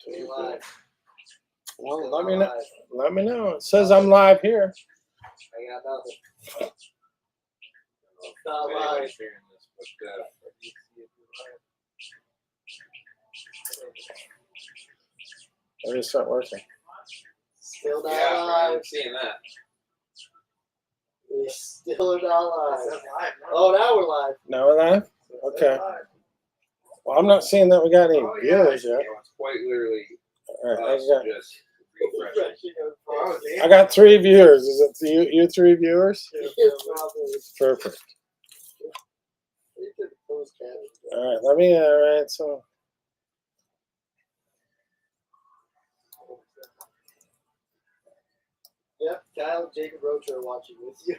Live. Well, Still let me not know. live. Let me know. It says I'm live here. I got nothing. It's not If live. anybody's hearing this, Maybe it's not working. Still not yeah, live. I'm seeing that. We still are not live. It's live now. Oh, now we're live. Now we're live? Okay. Live. Well, I'm not seeing that we got any Oh, yeah. viewers yet. So it's quite literally All right, us just refreshing. Refreshing our Oh, phones. yeah. I got 3 viewers. Is it you 3 viewers? It's probably- Perfect. they did the post cat. All right, let me. All right, so Yep, Kyle and Jacob Roach are watching with you.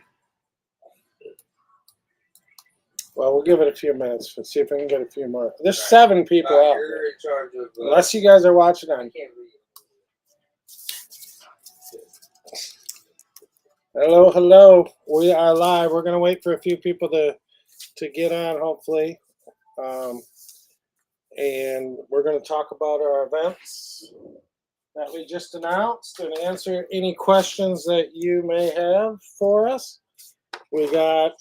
well, we'll give it a few minutes and see if we can get a few more. There's Right. 7 people out there. You're in charge of. Unless you guys are watching I on. can't read. Hello, hello. We are live. We're gonna wait for a few people to get on, hopefully, and we're gonna talk about our events that we just announced and answer any questions that you may have for us. We got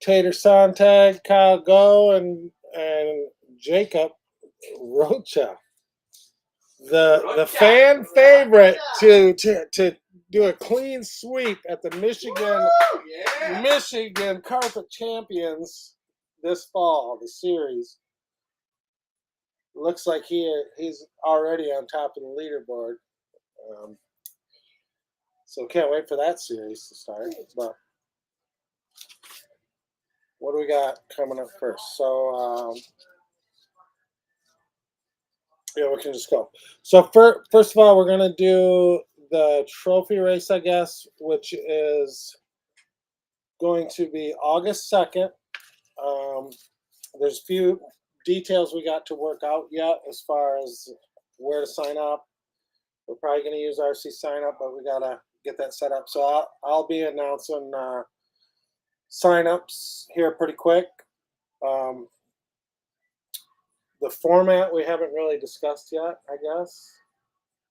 Tater Sontag, Kyle Go, and Jacob Rocha. The fan favorite to do a clean sweep at the Michigan Carpet Champions this fall, the series. Looks like he's already on top of the leaderboard. So can't wait for that series to start. But what do we got coming up first? So yeah, we can just go. So first of all, we're gonna do the trophy race, I guess, which is going to be August 2nd. There's a few details we got to work out yet as far as where to sign up. We're probably going to use RC sign up, but we got to get that set up. So I'll be announcing sign ups here pretty quick. The format we haven't really discussed yet, I guess.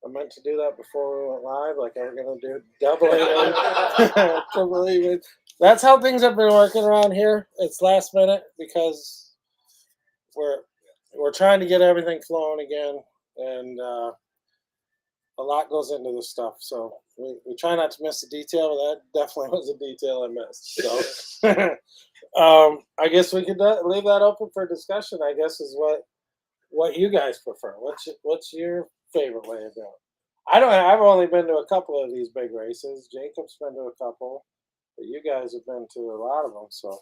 I meant to do that before we went live, like I was going to do double A, triple A. That's how things have been working around here. It's last minute because we're trying to get everything flowing again, and a lot goes into this stuff. So we try not to miss a detail, but that definitely was a detail I missed. So I guess we could leave that open for discussion. I guess is what you guys prefer. What's your favorite way of doing it? I've only been to a couple of these big races. Jacob's been to a couple, but you guys have been to a lot of them. So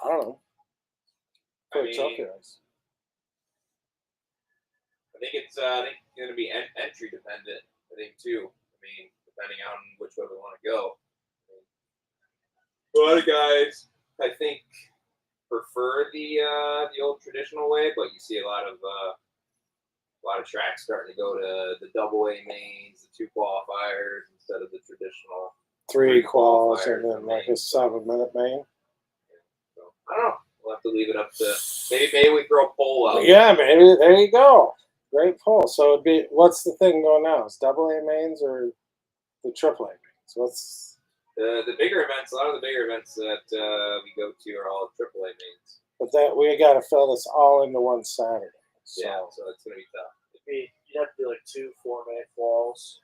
I don't know. I mean, Trophy race. I think it's going to be entry dependent. I think too. I mean, depending on which way we want to go. A lot of guys, I think, prefer the old traditional way, but you see a lot of tracks starting to go to the double A mains, the 2 qualifiers instead of the traditional 3 quals qualifiers and then and like a mains. 7-minute main. So I don't know. We'll have to leave it up to maybe we throw a poll out. Yeah, maybe there you go. Great poll. So it'd be what's the thing going now? Is double A mains or the triple A mains? What's The bigger events, a lot of the bigger events that we go to are all AAA mains. but that we got to fill this all into one Saturday. So Yeah, so it's gonna be tough. You'd have to do like 2 4-minute walls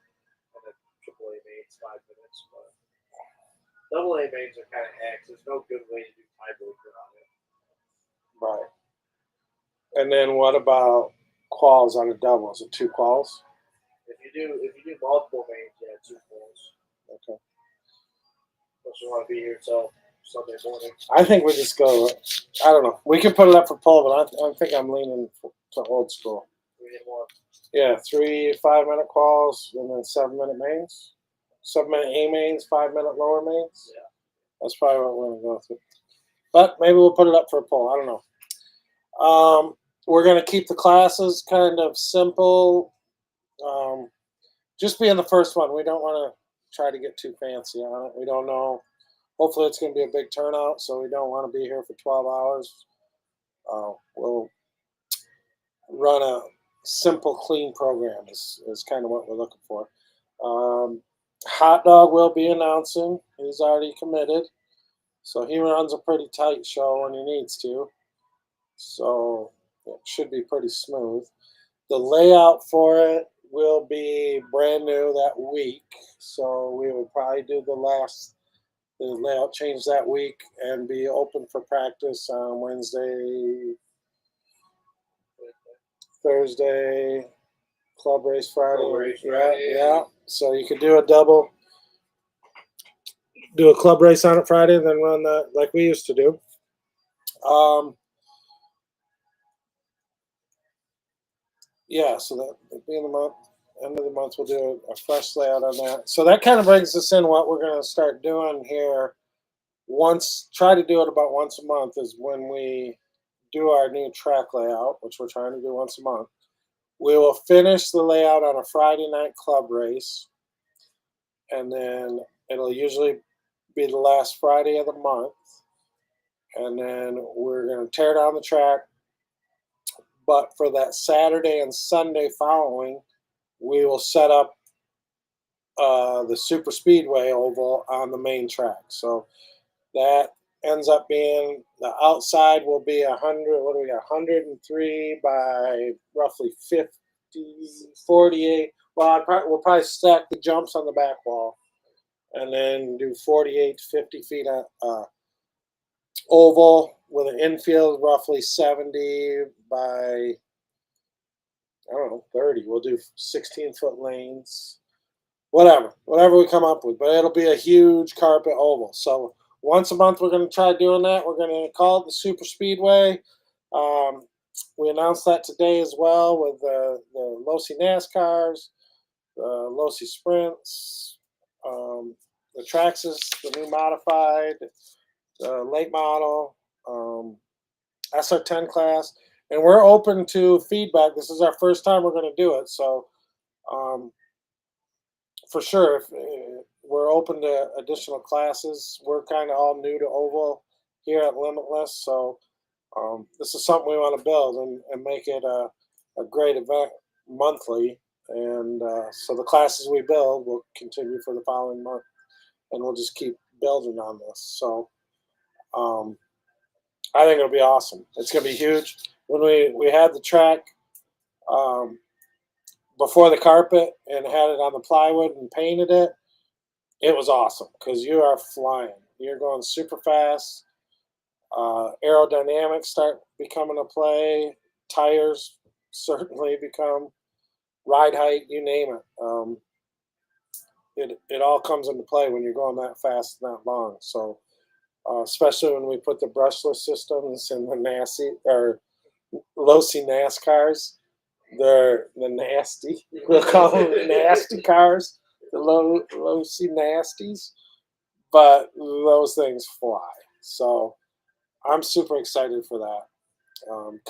and then AAA mains 5 minutes. But AA mains are kind of X. There's no good way to do tiebreaker on it. right. And then what about quals on a double? Is it 2 quals? If you do multiple mains, yeah, 2 quals. Okay. Unless you want to be here till Sunday morning. I think we just go. I don't know. We can put it up for poll, but I think I'm leaning to old school. We need more. Yeah, 3 5-minute quals and then 7-minute mains. 7-minute A mains, 5-minute lower mains. Yeah. That's probably what we're gonna go through. But maybe we'll put it up for a poll. I don't know. We're gonna keep the classes kind of simple. Just being the first one, we don't want to try to get too fancy on it. We don't know. Hopefully, it's going to be a big turnout, so we don't want to be here for 12 hours. We'll run a simple, clean program is kind of what we're looking for. Hot Dog will be announcing. He's already committed. So he runs a pretty tight show when he needs to. So it should be pretty smooth. The layout for it will be brand new that week. So we will probably do the layout change that week and be open for practice on Wednesday, Thursday, club race Friday. Club race yeah, Friday. yeah. So you could do a double, do a club race on it Friday, and then run that like we used to do. Yeah, so that being the month, end of the month, we'll do a fresh layout on that. So that kind of brings us in what we're going to start doing here. Try to do it about once a month is when we do our new track layout, which we're trying to do once a month. We will finish the layout on a Friday night club race, and then it'll usually be the last Friday of the month, and then we're going to tear down the track. But for that Saturday and Sunday following, we will set up the super speedway oval on the main track. So that ends up being, the outside will be 100, what do we got, 103 by roughly 50, 48. Well, we'll probably stack the jumps on the back wall and then do 48 to 50 feet oval with an infield roughly 70 by, I don't know, 30. We'll do 16-foot lanes, whatever we come up with. But it'll be a huge carpet oval. So once a month we're going to try doing that. We're going to call it the Super Speedway. We announced that today as well with the Losi NASCARs, the Losi Sprints, the Traxxas, the new modified, the late model, SR10 class. And we're open to feedback. This is our first time we're going to do it. So for sure, we're open to additional classes. We're kind of all new to oval here at Limitless. So this is something we want to build and make it a great event monthly. And so the classes we build will continue for the following month. And we'll just keep building on this. So I think it'll be awesome. It's going to be huge. When we had the track before the carpet and had it on the plywood and painted it, it was awesome because you are flying. You're going super fast. Aerodynamics start becoming a play. Tires certainly become, ride height, you name it. It all comes into play when you're going that fast and that long. So especially when we put the brushless systems in the Losi NASCARs. They're the nasty. We'll call them nasty cars, the Losi nasties. But those things fly. So I'm super excited for that.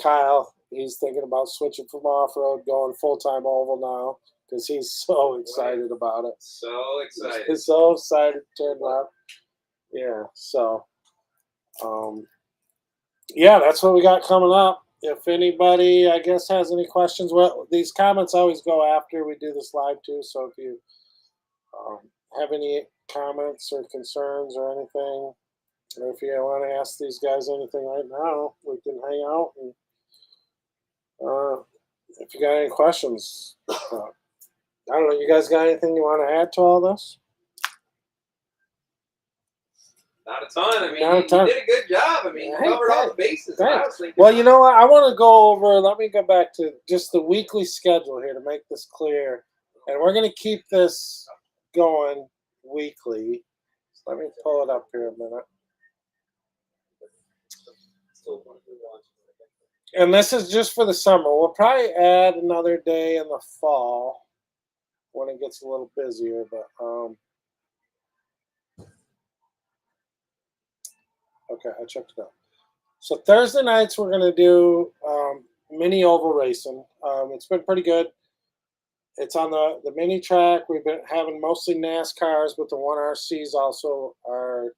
Kyle, he's thinking about switching from off-road, going full-time oval now because he's so excited about it. So excited. He's so excited to turn left. Yeah, so yeah, that's what we got coming up. If anybody, I guess, has any questions, well, these comments always go after we do this live too. So if you have any comments or concerns or anything, or if you want to ask these guys anything right now, we can hang out. And if you got any questions, I don't know, you guys got anything you want to add to all this? Not a ton. I mean, Not a ton. you did a good job. I mean, you covered all the bases. Thanks. I was thinking Well, you know what? I want to go over, let me go back to just the weekly schedule here to make this clear. And we're going to keep this going weekly. Let me pull it up here a minute. And this is just for the summer. We'll probably add another day in the fall when it gets a little busier. But okay, I checked it out. So Thursday nights we're going to do mini oval racing. It's been pretty good. It's on the mini track. We've been having mostly NASCARs, but the 1RCs also are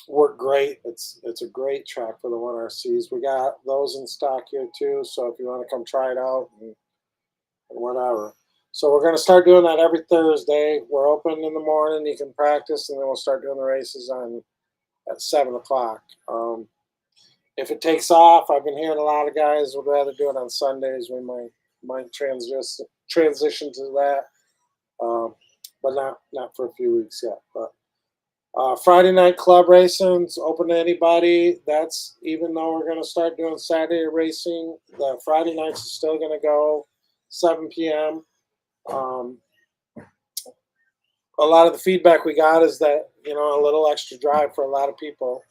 work great. It's a great track for the 1RCs. We got those in stock here too. So if you want to come try it out and whatever. So we're going to start doing that every Thursday. We're open in the morning. You can practice, and then we'll start doing the races at 7 o'clock. If it takes off, I've been hearing a lot of guys would rather do it on Sundays. We might transition to that, but not for a few weeks yet. But Friday night club racing's open to anybody. That's even though we're going to start doing Saturday racing. The Friday nights is still going to go 7 p.m. A lot of the feedback we got is that, a little extra drive for a lot of people.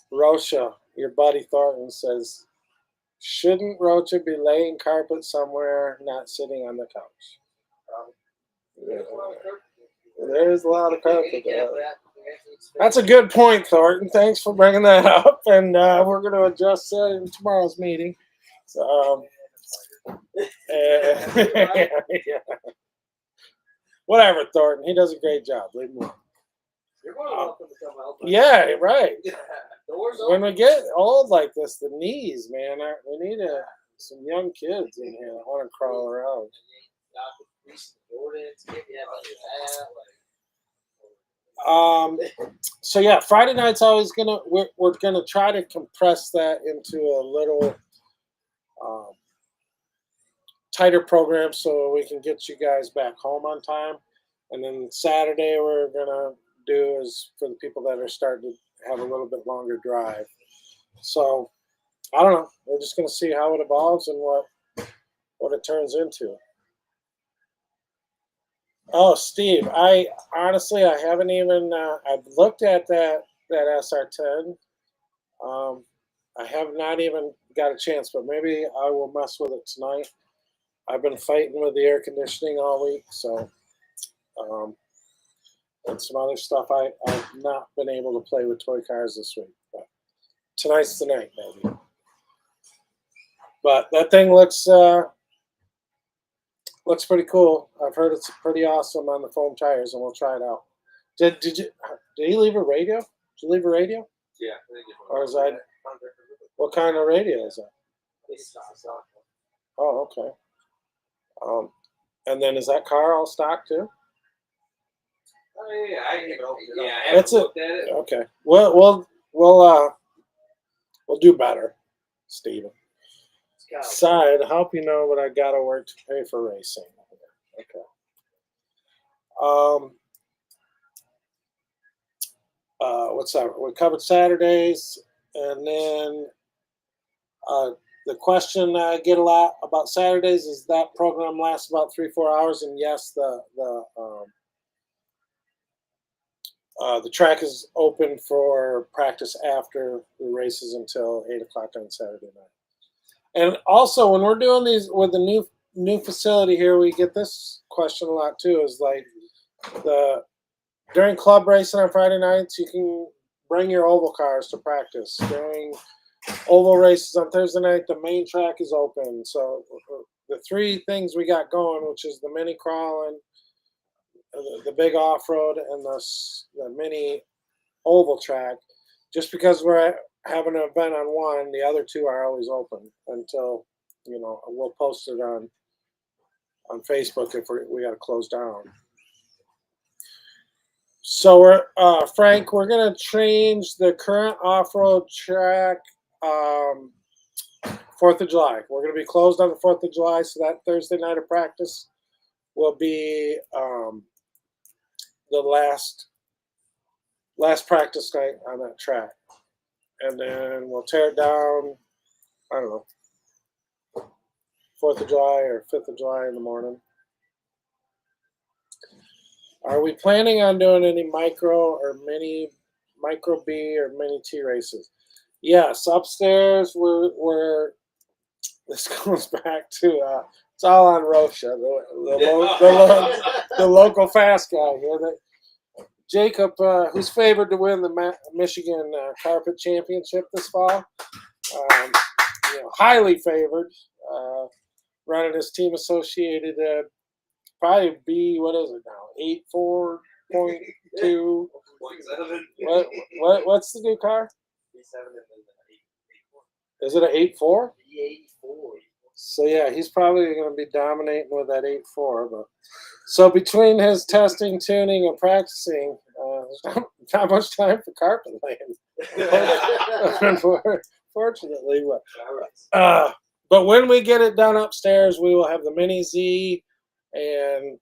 Rocha, your buddy Thornton, says, shouldn't Rocha be laying carpet somewhere, not sitting on the couch? Yeah. There's a lot of carpet there. That's a good point, Thornton. Thanks for bringing that up, and we're going to adjust that in tomorrow's meeting. So, yeah. Whatever, Thornton. He does a great job. Leave him alone. You're more than welcome to come help us. Yeah, right. Doors When open. we get old like this, the knees, man, we need some young kids in here that want to crawl around. So yeah, Friday night's always we're gonna try to compress that into a little tighter program so we can get you guys back home on time. And then Saturday we're gonna do is for the people that are starting to have a little bit longer drive. So I don't know. We're just gonna see how it evolves and what it turns into. Oh, Steve, I honestly haven't even I've looked at that SR10. I have not even got a chance, but maybe I will mess with it tonight. I've been fighting with the air conditioning all week, so and some other stuff. I've not been able to play with toy cars this week, but tonight's the night, maybe. But that thing looks pretty cool. I've heard it's pretty awesome on the foam tires, and we'll try it out. Did he leave a radio? Did you leave a radio? Yeah. I think it's Or is that what kind of radio is that? Oh, okay. And then is that car all stock too? Oh, yeah, I haven't That's it. looked at it. Okay. We'll do better, Steven. Side, I hope you know what I gotta work to pay for racing. Okay. What's that? We covered Saturdays, and then the question I get a lot about Saturdays is that program lasts about 3-4 hours, and yes, the track is open for practice after the races until 8 o'clock on Saturday night. And also, when we're doing these with the new facility here, we get this question a lot too. Is like during club racing on Friday nights, you can bring your oval cars to practice. During oval races on Thursday night, the main track is open. So the three things we got going, which is the mini crawling, the big off road, and the mini oval track. Just because we're having an event on one, the other two are always open until, we'll post it on Facebook if we got to close down. So Frank, we're gonna change the current off-road track 4th of July. We're gonna be closed on the 4th of July, so that Thursday night of practice will be the last practice night on that track. And then we'll tear it down, I don't know, 4th of July or 5th of July in the morning. Are we planning on doing any micro B or mini T races? Yes, upstairs we're this goes back to it's all on Rocha, the local fast guy here. Jacob, who's favored to win the Michigan Carpet Championship this fall, highly favored, running his team associated probably be, what is it now, 84.2 0.7. What's the new car? B7 and then Is it an 8.4? B84. So yeah, he's probably going to be dominating with that 8.4. But so between his testing, tuning, and practicing, there's not much time for carpet laying. Fortunately, but when we get it done upstairs, we will have the Mini Z, and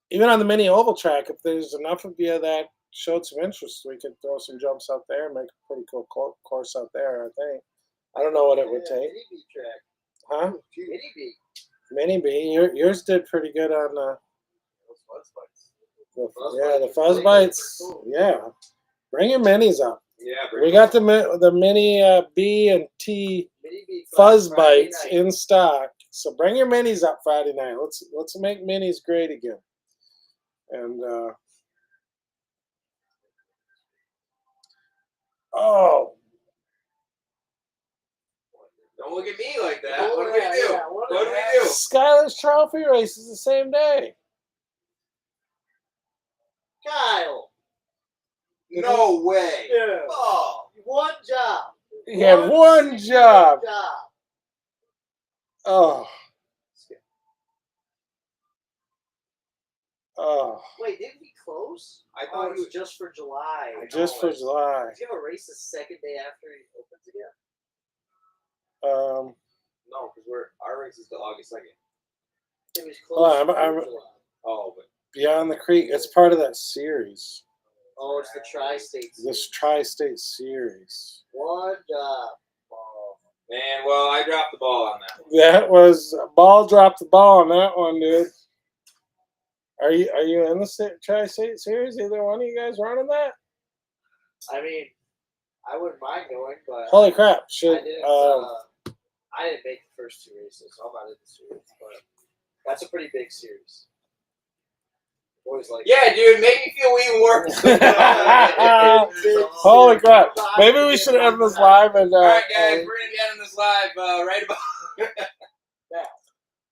even on the Mini Oval Track, if there's enough of you that showed some interest, we could throw some jumps out there and make a pretty cool course out there. I think. I don't know what it would take. Mini B track. Huh? Mini B. Mini B. Yours did pretty good on the fuzz bites. Yeah. Bring your minis up. Yeah, We got the mini B and T Mini B fuzz Friday bites night. in stock. So bring your minis up Friday night. Let's make minis great again. And oh, don't look at me like that. What do we do? Yeah, What do we do? Skylar's trophy race is the same day. Kyle. No way. Yeah. Oh. One job. He had one job. job. Oh. Oh. Wait, didn't he close? I thought it he was just for July. Just for July. Does he have a race the second day after he opens again? No, because our race is till August 2nd. It was Well, close I'm- for July. Oh, but Beyond the Creek. It's part of that series. Oh, it's the Tri-State This Series. Tri-State Series. One job. oh, man, well, I dropped the ball on that. That was ball dropped the ball on that one, dude. Are you in the Tri-State Series? Either one of you guys running that? I mean, I wouldn't mind going, but Holy crap! I Should didn't. I didn't make the first two races, so I'm not in the series. But that's a pretty big series. Boys like Yeah, dude, make me feel even worse. holy crap! Maybe we should end this live and. All right, guys, we're gonna be ending this live right about.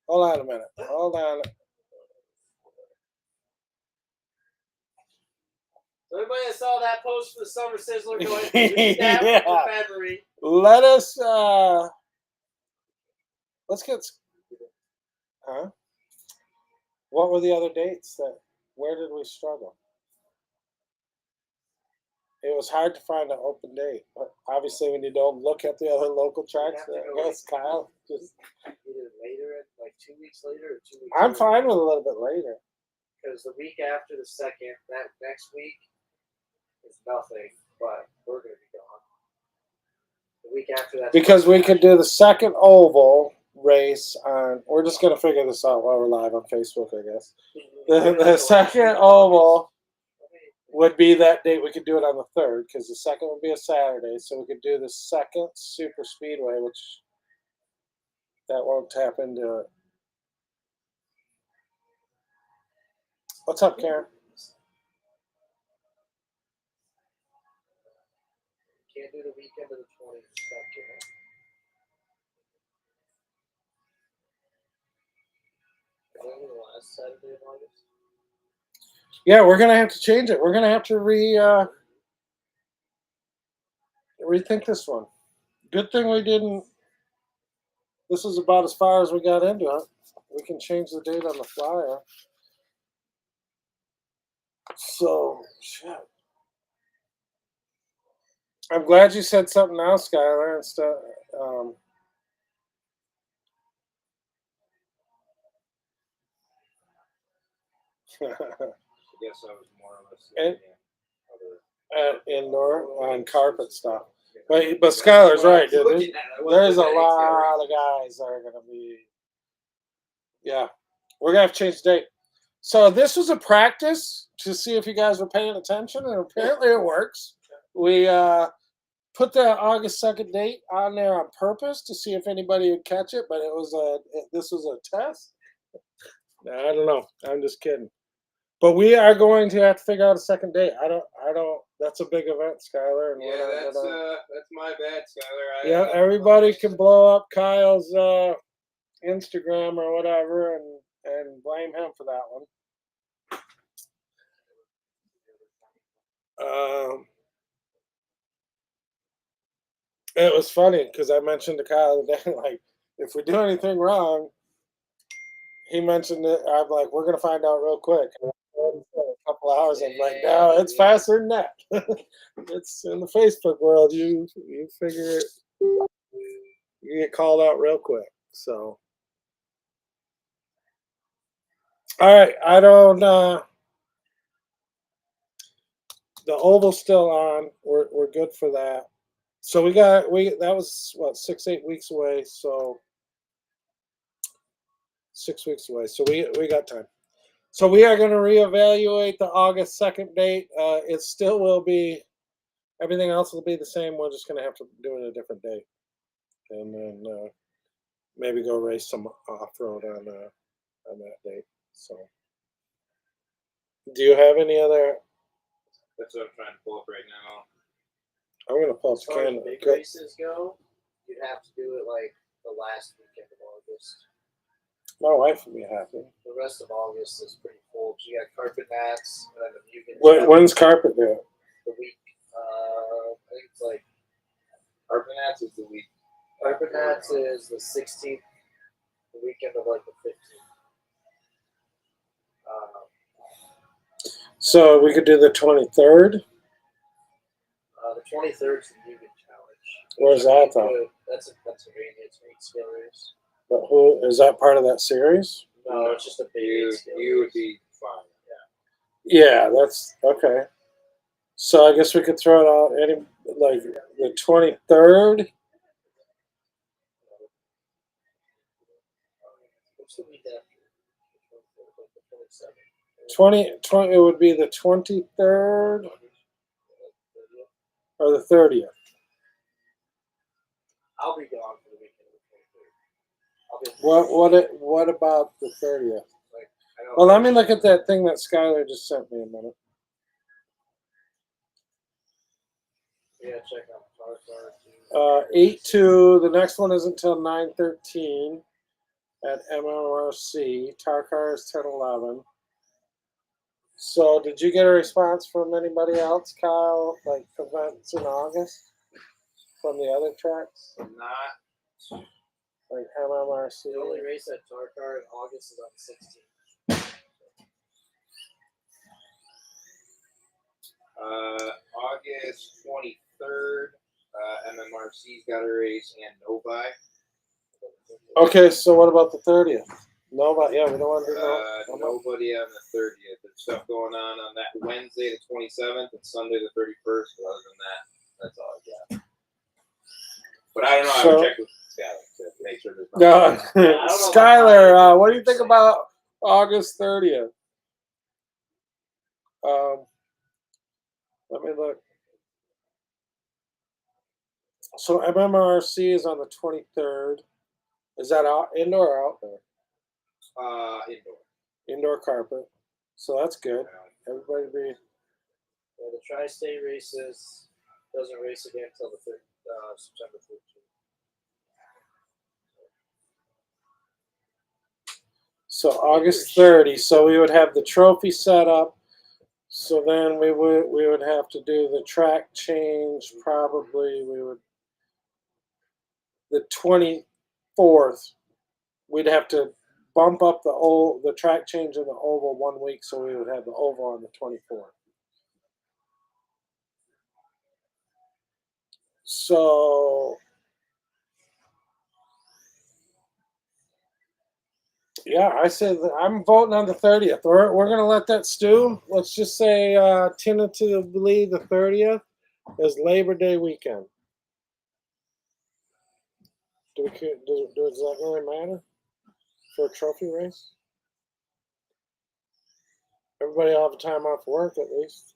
Hold on a minute. Hold on. So everybody that saw that post for the Summer Sizzler going, we have Yeah. from February. Let us. Let's get. Huh? What were the other dates that? Where did we struggle? It was hard to find an open date, but obviously when you don't look at the other local tracks, I guess Kyle just. Either later, like 2 weeks later, or 2 weeks. I'm fine with a little bit later. Because the week after the second, that next week is nothing, but we're gonna be gone. The week after that. Because we could do the second oval race on. We're just gonna figure this out while we're live on Facebook, I guess. The second oval would be that date. We could do it on the 3rd because the second would be a Saturday, so we could do the second super speedway, which that won't tap into it. What's up, Karen? Can't do the weekend of the 22nd. The last Saturday of August. Yeah, we're gonna have to change it. We're gonna have to rethink this one. Good thing we didn't. This is about as far as we got into it. We can change the date on the flyer. So, shit. I'm glad you said something now, Skylar, instead. I guess I was more or less. And- other- Indoor on carpet stuff. But Skylar's right, dude. There's a lot of guys that are going to be. Yeah. We're going to have to change the date. So this was a practice to see if you guys were paying attention, and apparently it works. We put the August 2nd date on there on purpose to see if anybody would catch it, but this was a test. I don't know. I'm just kidding. But we are going to have to figure out a second date. I don't. That's a big event, Skylar. And Yeah, that's my bad, Skylar. yeah, everybody can blow up Kyle's Instagram or whatever and blame him for that one. It was funny because I mentioned to Kyle today, like, if we do anything wrong, he mentioned it. I'm like, we're gonna find out real quick. A couple hours. I'm like, no, it's faster than that. It's in the Facebook world. You figure it. You get called out real quick. So, all right. I don't. The oval's still on. We're good for that. So we that was what 6-8 weeks away. So 6 weeks away. So we got time. So we are going to reevaluate the August 2nd date. It still will be. Everything else will be the same. We're just going to have to do it a different date, and then maybe go race some off road on that date. So, do you have any other? That's what I'm trying to pull up right now. I'm going to pull up As far as Canada. big races go, you'd have to do it like the last weekend of August. My wife would be happy. The rest of August is pretty full. You got carpet mats, and then you can. When's Carpet Day? The week. I think it's like Carpet Nats is the week. carpet mats is the 16th, the weekend of like the 15th. So we could do the 23rd. The 23rd is the Mugen Challenge. Where's that though? That's in Pennsylvania. It's an 8-scale race. But who is that part of that series? No, it's just a big You 8-scale would race. be fine. Yeah, that's okay. So I guess we could throw it out any like the 23rd. What's the week after? The 27th. 20, it would be the 23rd or the 30th. I'll be gone for the weekend of the 23rd. I'll be What about the 30th? I know Well, let me look at that thing that Skylar just sent me a minute. Yeah, check out Tarzan too. 8-2. The next one isn't until 9:13 at MMRC. Tarkar is 10:11. So, did you get a response from anybody else, Kyle? Like events in August from the other tracks, Not like MMRC? The only race at Tarkar in August is on the 16th. August 23rd. MMRC's got a race and Novi. Okay, so what about the 30th? Nobody. Yeah, we don't want to do Nobody on the 30th. There's stuff going on that Wednesday the 27th and Sunday the 31st. But other than that, that's all I got. But I don't know. I would check with Skylar to make sure there's No, know Skylar, about what do you think about August 30th? Let me look. So MMRC is on the 23rd. Is that indoor or outdoor? Indoor. Indoor carpet. So that's good. Everybody be. The Tri-State races doesn't race again until the September 13th. So August 30. So we would have the trophy set up. So then we would have to do the track change. Probably we would. The 24th, we'd have to bump up the track change in the oval 1 week, so we would have the oval on the 24th. So, yeah, I said I'm voting on the 30th. We're gonna let that stew. Let's just say tentatively the 30th is Labor Day weekend. Does that really matter for a trophy race? Everybody will have time off work at least.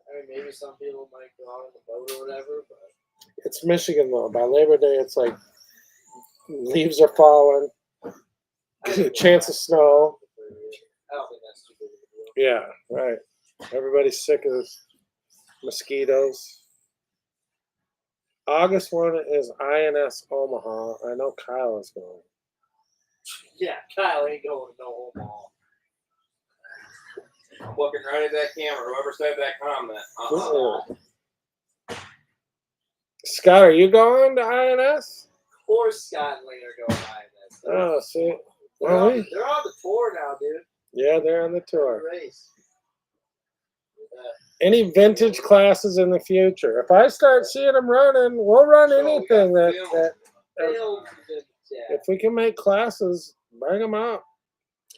I mean, maybe some people might go out on the boat or whatever, but It's Michigan though. By Labor Day, it's like leaves are falling, chance of snow. I don't think that's too big of a deal. Yeah, right. Everybody's sick of mosquitoes. August 1 is INS Omaha. I know Kyle is going. Yeah, Kyle ain't going to no Omaha. looking right at that camera. Whoever said that comment. Scott, are you going to INS? Of course, Scott and Lane are going INS. Oh, see. They're, Well, they're on the tour now, dude. yeah, they're on the tour. Race. Any vintage classes in the future? If I start seeing them running, we'll run So we anything got that Failed yeah. if we can make classes, bring them out.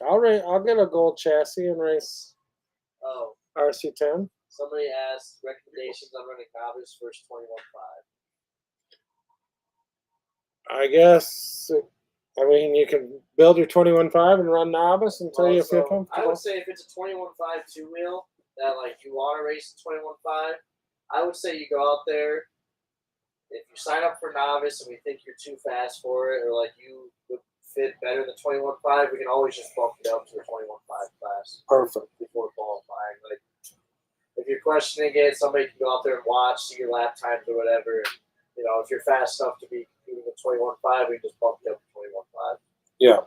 I'll get a gold chassis and race Oh, RC10. somebody asked recommendations on running novice versus 21.5. I guess. I mean, you can build your 21.5 and run novice until you feel I comfortable. would say if it's a 21.5 two wheel that like you want to race the 21.5, I would say you go out there. If you sign up for novice and we think you're too fast for it, or like you would fit better than 21.5, we can always just bump it up to the 21.5 class Perfect. before qualifying. Like if you're questioning it, somebody can go out there and watch, see your lap times or whatever. You know, if you're fast enough to be competing with 21.5, we can just bump it up to 21.5. Yeah,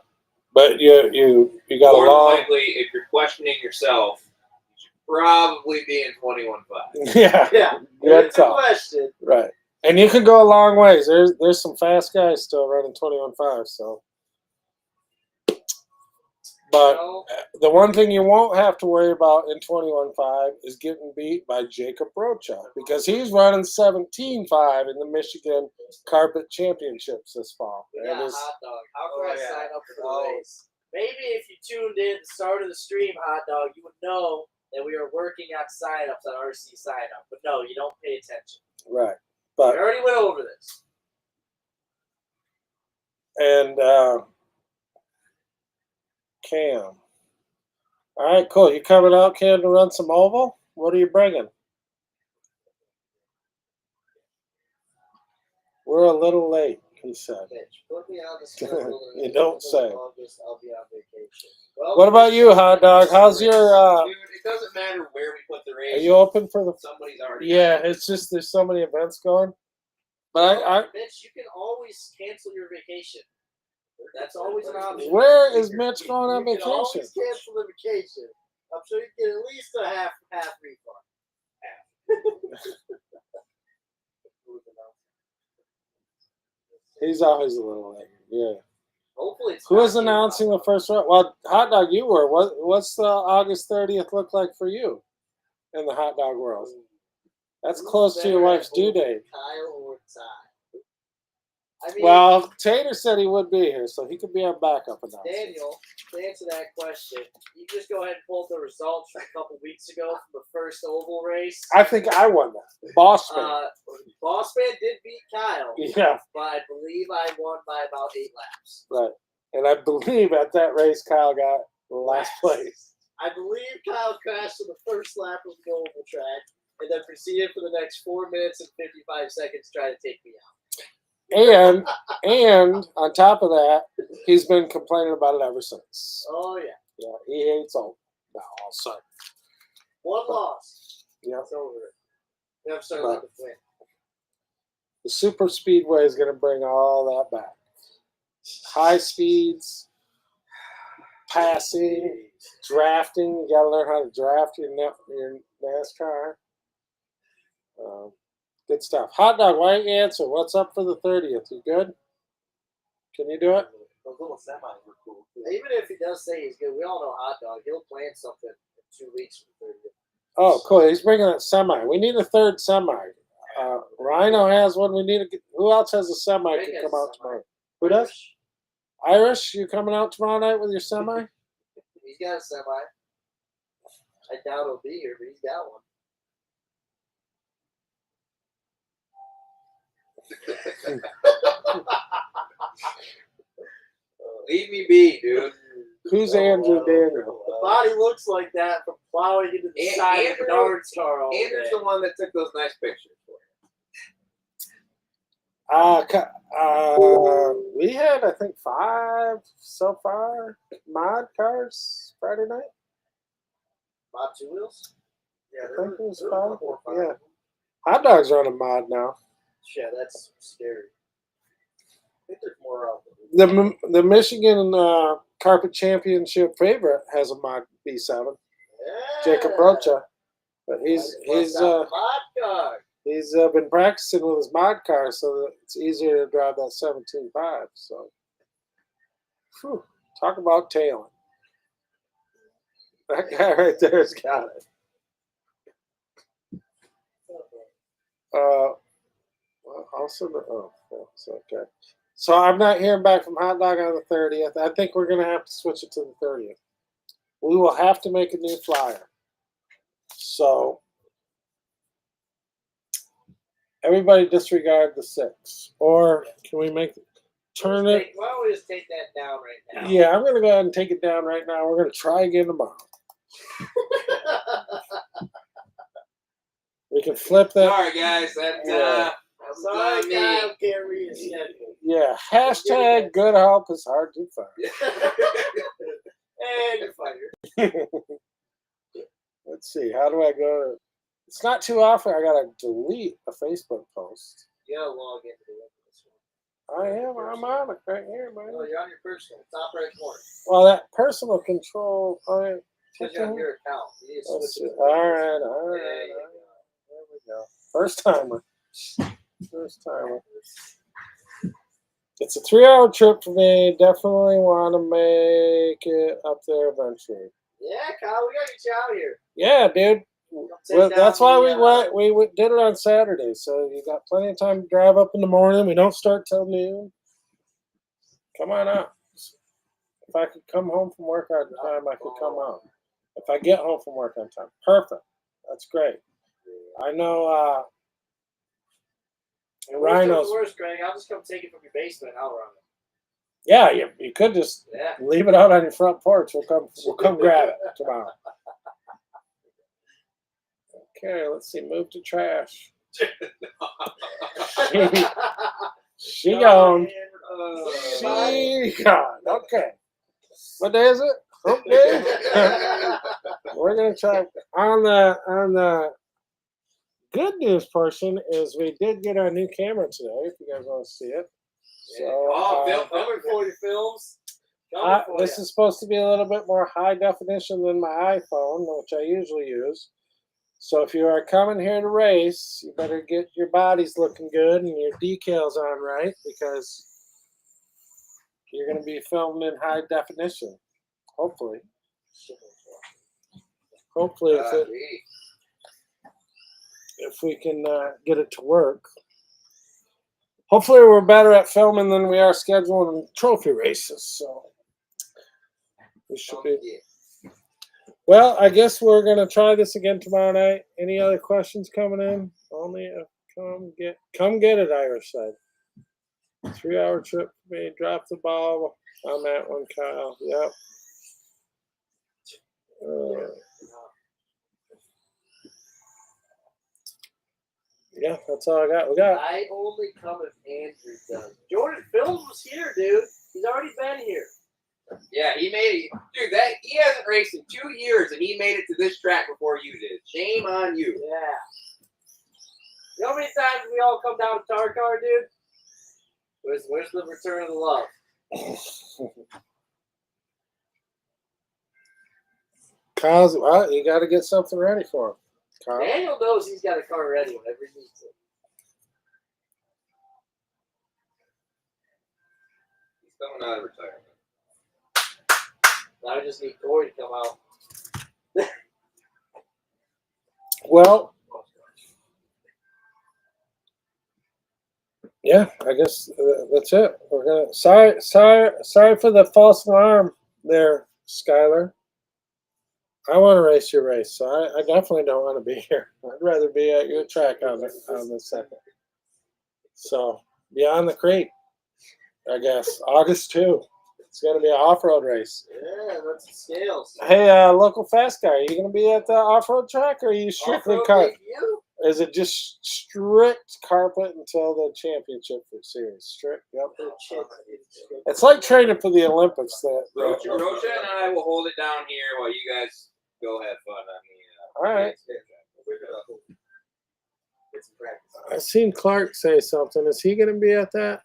but you got a More long. than likely, if you're questioning yourself, you should probably be in 21.5. Yeah, Yeah, good it's a call. question. Right, and you can go a long ways. There's some fast guys still running 21.5. So, but No, the one thing you won't have to worry about in 21.5 is getting beat by Jacob Rocha because he's running 17.5 in the Michigan Carpet Championships this fall. we That got is- Hot Dog. How can Oh, I yeah. sign up for the Oh. race? Maybe if you tuned in at the start of the stream, Hot Dog, you would know that we are working on sign-ups on RC sign-up. But no, you don't pay attention. right, We but already went over this. and Cam. All right, cool. You coming out, Cam, to run some oval? What are you bringing? We're a little late, he said. Mitch, put me on the schedule. You don't say. August, I'll be on vacation. Well, What about you, Hot Dog? How's your? Dude, it doesn't matter where we put the race. Are you open for the? Somebody's already. Yeah, it's just there's so many events going. But I Mitch, you can always cancel your vacation. That's always an option. where is Mitch going on You can vacation? always cancel the vacation. I'm sure you get at least a half refund. He's always a little late. Yeah. Hopefully, it's Who not is you, announcing the Hot Dog. first round? Well, Hot Dog, you were. What's the August 30th look like for you in the hot dog world? That's Who's close to your better at wife's due holding date. Kyle or Ty? I mean, Well, Tater said he would be here, so he could be our backup announcer. Daniel, to answer that question, you just go ahead and pull up the results from a couple weeks ago from the first oval race. I think I won that. Boss man. Bossman did beat Kyle, Yeah, but I believe I won by about 8 laps. right. And I believe at that race, Kyle got last place. I believe Kyle crashed on the first lap of the oval track and then proceeded for the next 4 minutes and 55 seconds to try to take me out. And on top of that, he's been complaining about it ever since. Oh, yeah. Yeah, he hates all now all of a sudden. One loss. Yeah. It's over. I'm starting Right. to win. The super speedway is going to bring all that back. High speeds, passing, drafting. You got to learn how to draft your NASCAR. Good stuff. Hot Dog, why don't you answer? What's up for the 30th? You good? Can you do it? Those little semis were cool. Even if he does say he's good, we all know Hot Dog. He'll plan something in 2 weeks from 30th. Oh, cool. He's bringing a semi. We need a third semi. Rhino has one. We need a. Who else has a semi Greg can has come a out semi. tomorrow? Who does? Irish, you coming out tomorrow night with your semi? He's got a semi. I doubt he'll be here, but he's got one. Leave me be, dude. Who's Andrew Daniel? The body looks like that from plowing into the side of Andrew- Bernard's car all Andrew's day. the one that took those nice pictures for you. We had, I think, 5 so far mod cars Friday night. Bob Two Wheels? Yeah, I think it was there 5. were 4 or 5. Yeah. Hot Dog's on a mod now. Yeah, that's scary. I think there's more out there. The Michigan Carpet Championship favorite has a mod B7. Jacob Rocha. But he's mod car. he's been practicing with his mod car so that it's easier to drive that 17.5. So, whew, talk about talent. That guy right there's got it. Well, also, it's okay. So I'm not hearing back from Hot Dog on the 30th. I think we're going to have to switch it to the 30th. We will have to make a new flyer. So everybody disregard the 6. Or can we turn it? Why don't we just take that down right now? Yeah, I'm going to go ahead and take it down right now. We're going to try again tomorrow. We can flip that. Sorry, guys. That I'm sorry, me. Kyle can't read a schedule. Yeah, hashtag good help is hard to find. And you're fired. Let's see. How do I go? It's not too often. I gotta delete a Facebook post. You gotta log into the web for this one. I am. I'm on it right here, man. No, you're on your personal, top right corner. Well, that personal control. All right. Because you're on your account. You need to Let's switch see. it. All right. There you There we go. First timer. First timer. It's a 3-hour trip for me. Definitely want to make it up there eventually. Yeah, Kyle, we gotta get you out here. Yeah, dude. Take Well, down that's why the, we did it on Saturday. So you got plenty of time to drive up in the morning. We don't start till noon. Come on up. If I could come home from work on time, I could come out. If I get home from work on time, perfect. That's great. I know. Rhinos. Worst, Greg. I'll just come take it from your basement. And I'll run it. Yeah, you could just Yeah. leave it out on your front porch. We'll come grab it tomorrow. Okay, let's see. Move to trash. She gone. She gone. Okay. What day is it? Hump day? We're gonna try on the good news portion is we did get our new camera today. If you guys want to see it. So coming for your films. this is supposed to be a little bit more high definition than my iPhone, which I usually use. So if you are coming here to race, you better get your bodies looking good and your decals on right because you're going to be filmed in high definition. Hopefully. Hopefully, if we can get it to work. Hopefully, we're better at filming than we are scheduling trophy races. So we should be. Well, I guess we're gonna try this again tomorrow night. Any other questions coming in? Only come get it, Irish said. 3-hour trip for me. Drop the ball on that one, Kyle. Yep. Yeah, that's all I got. We got. I only come if Andrew does. Jordan Films was here, dude. He's already been here. Yeah, he made it. Dude, he hasn't raced in 2 years, and he made it to this track before you did. Shame on you. Yeah. You know how many times we all come down to Tarkar, dude? Where's the return of the love? Kyle's, well, you got to get something ready for him. Kyle. Daniel knows he's got a car ready whenever he needs it. He's coming out of retirement. Now I just need Corey to come out. Well, yeah, I guess that's it. We're gonna. Sorry for the false alarm there, Skylar. I want to race your race, so I definitely don't want to be here. I'd rather be at your track on the second. So beyond the creek, I guess August 2. It's gonna be an off-road race. Yeah, that's the scales. Hey, local fast guy, are you gonna be at the off-road track, or are you strictly Off-road carpet? like you? Is it just strict carpet until the championship series? Strict. Yep. It's like training for the Olympics. Rocha and I will hold it down here while you guys go have fun on the. All right. It's practice. I seen Clark say something. Is he going to be at that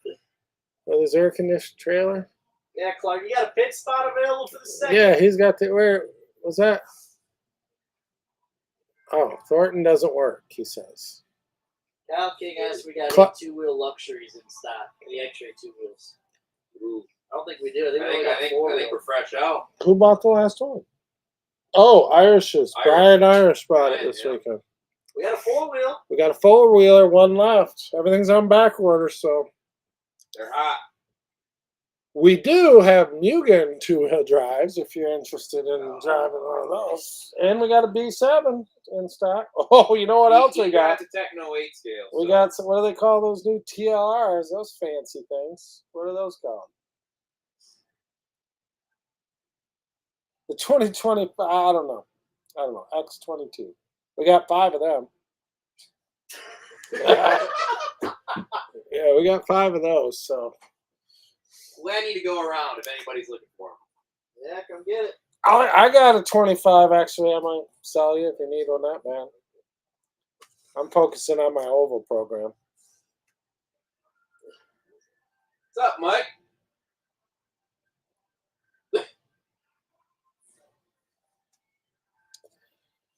with his air-conditioned trailer? Yeah, Clark, you got a pit spot available for the second? Yeah, he's got the. Where was that? Oh, Thornton doesn't work, he says. Kyle King asked if we got Cla- any two-wheel luxuries in stock. Any X-ray two wheels? Ooh. I don't think we do. I think I we only think, I got think, four. I think we're fresh out. Who bought the last one? Oh, Irish's. Irish. Brian Irish bought it Brian, this yeah. weekend. We got a four-wheel. We got a four-wheeler, one left. Everything's on back order, so They're hot. we do have Mugen two-wheel drives if you're interested in driving one of those. And we got a B7 in stock. Oh, you know what else we got? The Techno 8 scale. We so got some, what do they call those new TLRs? Those fancy things. What are those called? The 2025, I don't know. X22. We got 5 of them. Yeah, we got 5 of those, so. Well, I need to go around if anybody's looking for them. Yeah, come get it. I got a 25 actually. I might sell you if you need one that bad. I'm focusing on my oval program. What's up, Mike?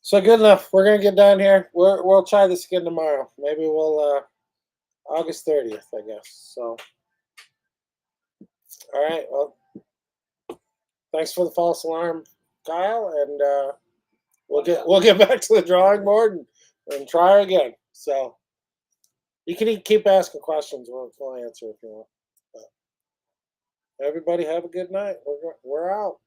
So good enough. We're gonna get down here. We'll try this again tomorrow. Maybe we'll August 30th, I guess. So all right. Well, thanks for the false alarm, Kyle, and we'll get back to the drawing board and try again. So you can keep asking questions. We'll answer if you want. But everybody have a good night. We're out.